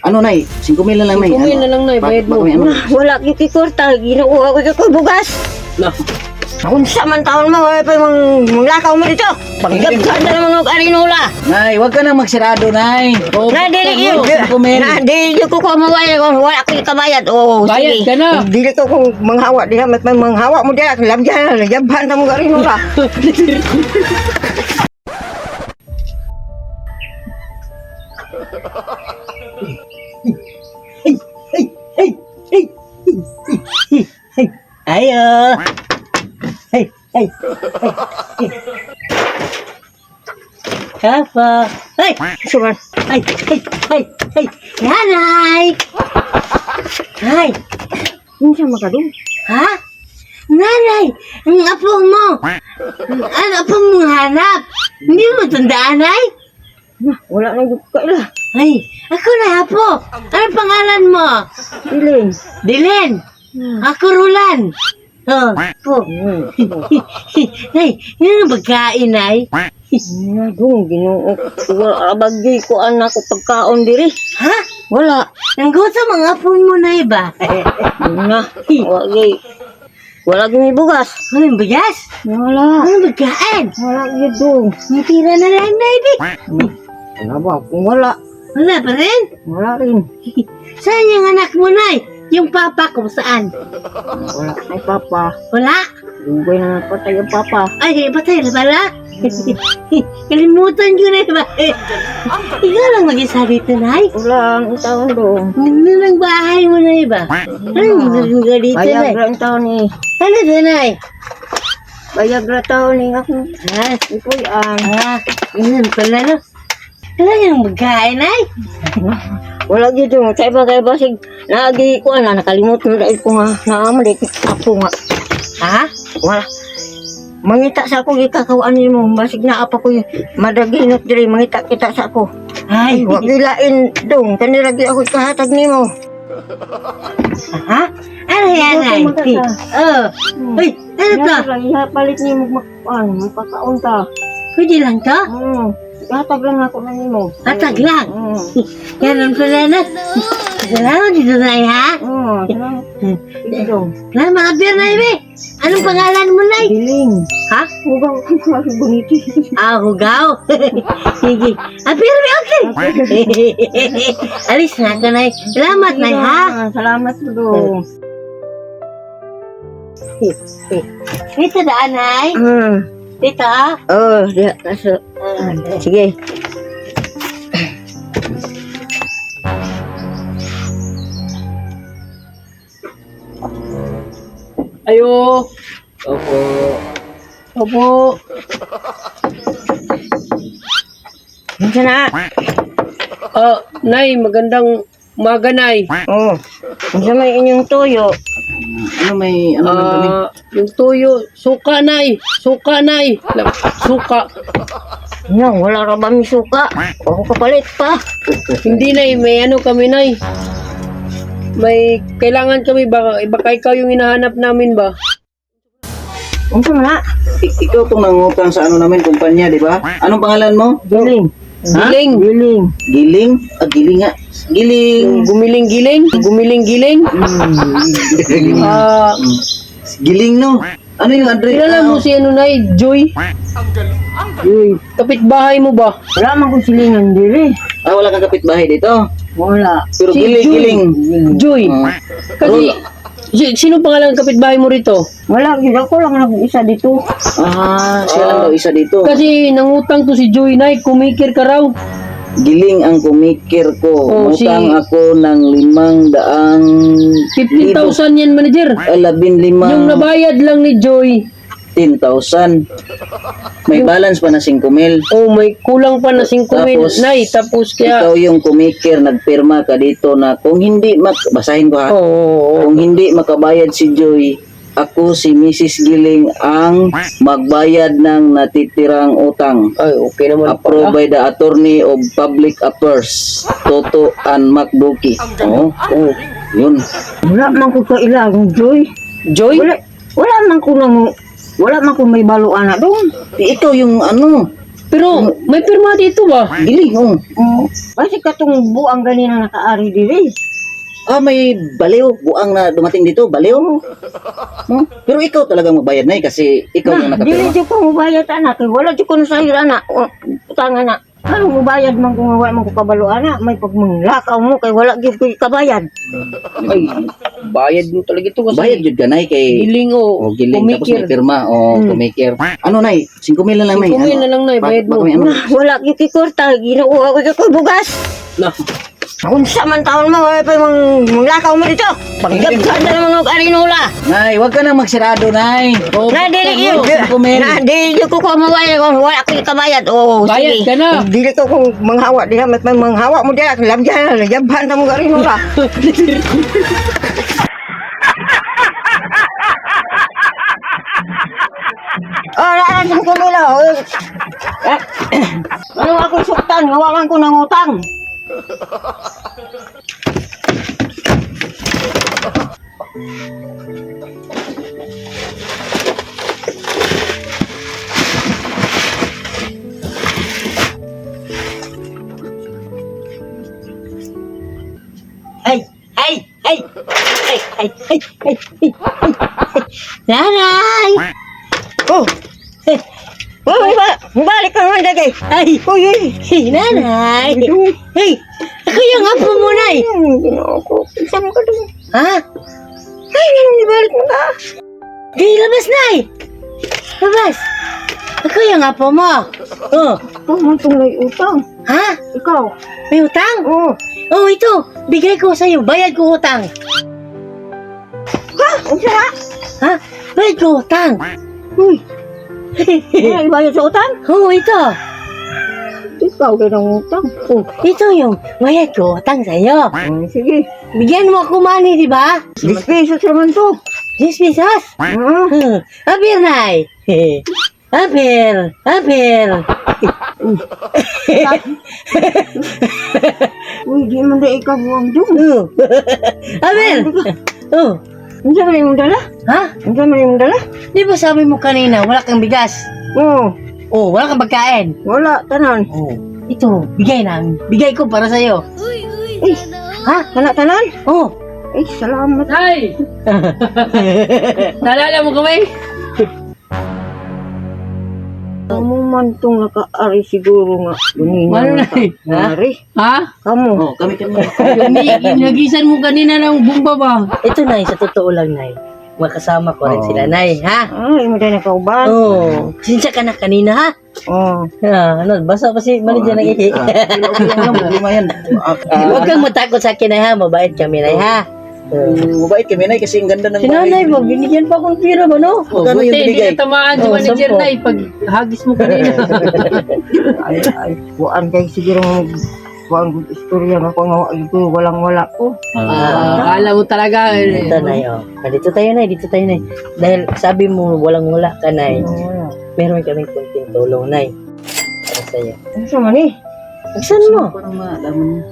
Ano nay? 5,000 na lang nay. 5,000 na lang, nay, bayad mo. Wala gyud kikorta, ginuuha ko gyud ko bugas. Lah, Unsa man taon mo ay pa manglakaw mo dito. Paggabsan na naman og arinula. Nay, wag ka na magsirado nay. Oh, Na dili yun. 5,000. Na dili ko mawala ko wala ko kabayad. Oh, bayad sige. ka na. Dili ko kung manghawa diha may manghawa mo diha labjan na labhan ta mo arinula. Ayo. Hey. Apa? Hey, sugar. Hey. Nanay. Hay. Unsa makadung? Ha? Nanay, ang apo mo. Ano apo mo hanap? Hindi mo tandaan, ay? Wala na yung kaila. Ay, ako na apo. Ano pangalan mo? Dilin. Ako Rulan. Oh, po. Nay, yun ang pagkain, ay. Dong, ginoo. Wala bagay ko anak ko pagkaon diri. Ha? Wala. Nangguto mga apo mo na iba. Na, wagay. Wala gini bugas. Ano bugas? Wala. Ano pagkain? Wala yun dong. Matira na lang na ibi. Wala ba? Kung wala. Wala pa rin? Wala rin. Saan yung anak mo, Nay? Yung papa ko saan? Wala ay papa. Wala? Dugay na patay yung papa. Ay, patay na pala? Kalimutan ko na ba? Ikaw lang mag-isa dito, Nay? Wala, ang taon doon. Ang bahay mo na iba? Anong nagagawa dito, Nay? Bayag lang taon eh. Ano ito, Nay? Bayag lang taon eh. Ito yan. Yun pala, no? Wala yung magkain, Nay? Wala dito. Kaya ba sig naagi ko na nakalimutan dahil ko nga naamali ako nga. Ha? Wala. Mangita sa ako gikakawaan mo basig na apa ko madaginot diri mangita kita sa ako. Ay, wag gilain dong kanilagi ako kahatag nimo. Ha? Ano yan ay? Oh. Ay, ano to? Palit nimo magpakaon ta. Pwede lang to? Hatag lang ako na nimo. Hatag lang? Ganun pala na. Salamat dito na ha? Salamat. Salamat mga beer na ibe. Anong pangalan mo na? Giling. Ha? Hugaw. Bonito. Hugaw. Sige. Beer na okay. Alis na ka na. Salamat na ha? Salamat po. Dito daan ay? Dito ha? Oo. Sige. ayo. Opo. Diyan na. Nay, magandang umaga, Nay. Diyan may inyong toyo. Ano may ano man kami? Yung tuyo, suka, Nay. Suka. Yan, wala ra ba may suka? Ako kapalit pa. Hindi, Nay. May ano kami, Nay. May kailangan kami. Baka ikaw yung hinahanap namin ba? Ano na? Ikaw tong nangutang sa ano namin kumpanya, di ba? Anong pangalan mo? Giling. Giling. Giling? Giling nga. Giling. Gumiling-giling. Giling no. Ano yung address? Kilala mo si ano, Nay? Joy? Kapitbahay mo ba? Wala man kong silingan diri. Wala kang kapitbahay dito. Wala. Pero Si giling. Joy. Kasi, sino pangalan ng kapitbahay mo rito? Wala, ako lang nag-isa dito. Siya lang daw isa dito. Kasi nangutang to si Joy, Nay. Kumikir ka raw. Giling ang kumikir ko. Utang ako ng 500,000. 50,000 yan, manager. 15. Yung nabayad lang ni Joy. 10,000. May balance pa na 5,000. May kulang pa na 5,000, Tapos, Nay. Tapos kaya... Ikaw yung kumikir, nagpirma ka dito na kung hindi, basahin ko ha. Kung hindi makabayad si Joy, ako si Mrs. Giling ang magbayad ng natitirang utang. Ay, okay naman Approved by the Attorney of Public Affairs, Toto and Macbuki. Yun. Wala man ko kailangan, Joy. Joy? Wala man ko may balo anak doon. Ito yung ano, Pero may pirma dito ba? Giling, oh. Basi katong buang ganina nakaari diri. May baliw, buang na dumating dito, baliw. Pero ikaw talagang magbayad na kasi ikaw yung Dili nakapirma. jud ko mubayad anak, kay wala jud ko na sahil anak. Utang anak. Ano mubayad man kung wala man ko kabalo anak, may pagmanglakaw mo kay wala gyud ko kabayad. Ay, bayad mo talaga ito kasi. Bayad jud ganay kay Giling o. giling tapos may pirma kumikir. Ano nay? 5,000 na lang nay. 5,000 na lang na, bayad mo. Wala gyud kikurta, ginoo ko jud ko bugas. Na. Unsa man taon mo ay pa manglakaw mo dito. Pagyabsan na naman og arinola. Nay, wag ka nang magsirado nay. Na dili yun. 5,000. Na dili ko ko mawala kung wala ko kabayad. Oh, Bayad ka na. Dili ko kung manghawa diha, may manghawa mo diha, labyan na, yabhan ta mo arinola. Oh, naaran ko nila. Ano ako suktan, ngawakan ko ng utang. Ay, ay, ay, ay, ay, ay, ay, ay, Nanay! Oh! Oh, balik ka naman dagay. Ay, uy, uy, nanay. Hey, ako yung apo mo, nay. Ginoko, isang ka doon. Ha? Ay, ganun, ibalik mo ka. Di, labas, nay. Labas. Ako yung apo mo. Oh. Ito mo itong may utang. Ha? Ikaw. May utang? Oo. Oh, ito. Bigay ko sa'yo. Bayad ko utang. Ha? Ano siya? Ha? Bayad ko utang. Uy. Ay, bayad sa utang? Oo, ito. Ikaw din ang utang. Oh, ito yung bayad ko utang sa'yo. Sige. Bigyan mo ako money, di ba? 10 pesos naman to. 10 pesos? Apir, nay. Apir. Apir. Uy, di man na ikaw buwang doon. Apir. Oh. Ano sa mali mong dala? Ha? Ano sa mali mong dala? Di ba sabi mo kanina, wala kang bigas? Oo. Oh, wala kang pagkain? Wala, tanan. Oh. Ito, bigay namin. Bigay ko para sa'yo. Eh, ha? Wala tanan? Oo. Oh. Eh, salamat. Ay! Naalala mo kami? Kamu man itong naka-ari siguro nga. Ano na eh? Ari? Ha? Kamu? Oh, kami. Nagisan mo kanina ng bumba ba? Ito, Nay, sa totoo lang, Nay. Makasama ko rin sila, Nay, ha? Ay, mo tayo nakauban. Oo. Oh. Sinsya ka na kanina, ha? Oo. Ano, basta pa si manager ng ihi. Lima yan. Huwag kang matakot sa akin, Nay, ha? Mabait kami, Nay, ha? Mabait kami nay kasi ang ganda ng Si Nanay mo, binigyan pa akong pira ba, no? Magkano yung Buti, hindi binigay? ka tamaan si manager na pag hagis mo kanina. Ay, buwan kayo siguro buwan kong istorya nga kung ito, walang-wala ko. Akala mo talaga. Dito, Nay, oh. Dito tayo, Nay, dito tayo, Nay. Dahil sabi mo, walang-wala ka, Nay. Meron kaming kunting tulong, Nay. Para sa'yo. Ano sa mani? Saan mo? Parang maalaman mo.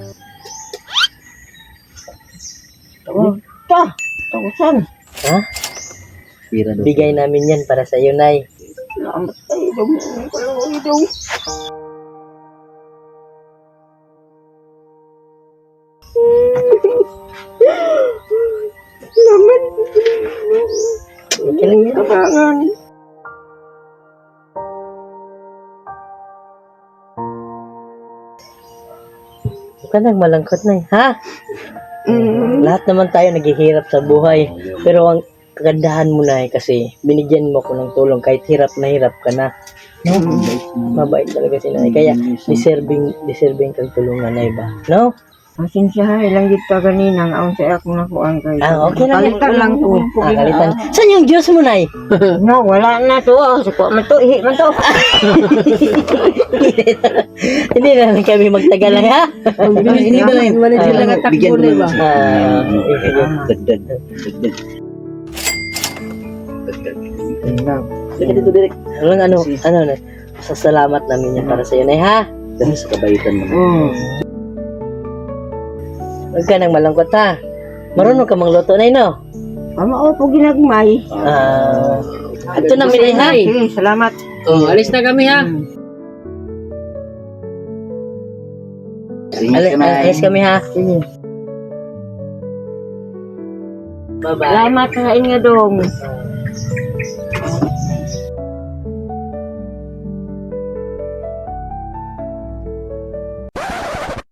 Ta, takusan. Ha? Pira daw. Bigay namin yan para sa iyo, Nay. Salamat tayo. Naman. Kabangan. Huwag ka nang malangkot, Nay. Ha? Lahat naman tayo naghihirap sa buhay. Pero ang kagandahan mo na kasi binigyan mo ko ng tulong kahit hirap na hirap ka na. No? Mabait talaga si Nanay. Kaya deserving kang tulungan na iba. No? Pasensya, ilang git ka ganina. Ang sa akong nakuhaan kayo. Okay lang. Kalitan lang to. Kalitan. Saan yung Diyos mo, Nay? No, wala na to. Suko man to. Ihi man to. Hindi na lang kami magtagal, ha? Hindi ba lang Manager lang at takbo na ba? Dagdag. Sige dito direct. Ano, sasalamat namin yan para sa iyo, Nay, ha? Dahil sa kabaitan mo. Huwag ka nang malangkot, ha? Marunong ka mangluto, Nay, no? Ama, po ginagmay. Ito na, Nay, ha? Sige, salamat. Oh, alis na kami ha. Ingat ka, Nay. Alis kami ha. Bye-bye. Salamat sa inyo dong.